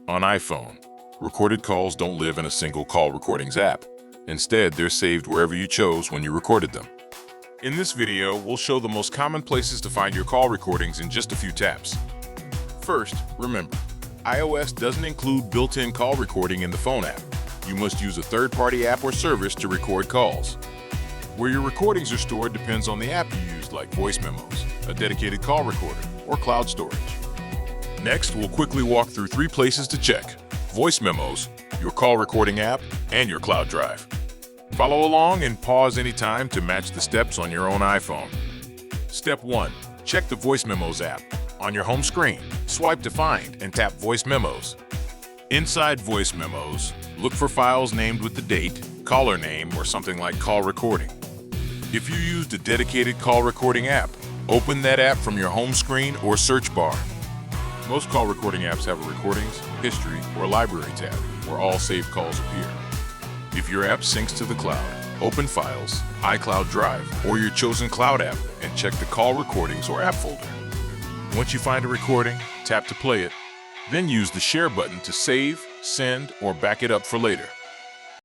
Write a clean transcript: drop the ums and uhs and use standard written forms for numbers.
On iPhone, recorded calls don't live in a single call recordings app. Instead, they're saved wherever you chose when you recorded them. In this video, we'll show the most common places to find your call recordings in just a few taps. First, remember, iOS doesn't include built-in call recording in the phone app. You must use a third-party app or service to record calls. Where your recordings are stored depends on the app you use, like voice memos, a dedicated call recorder, or cloud storage. Next, we'll quickly walk through 3 places to check: voice memos, your call recording app, and your cloud drive. Follow along and pause anytime to match the steps on your own iPhone. Step 1. Check the Voice Memos app. On your home screen, swipe to find and tap Voice Memos. Inside Voice Memos, look for files named with the date, caller name, or something like call recording. If you used a dedicated call recording app, open that app from your home screen or search bar. Most call recording apps have a Recordings, History, or Library tab, where all saved calls appear. If your app syncs to the cloud, open Files, iCloud Drive, or your chosen cloud app and check the Call Recordings or App folder. Once you find a recording, tap to play it, then use the Share button to save, send, or back it up for later.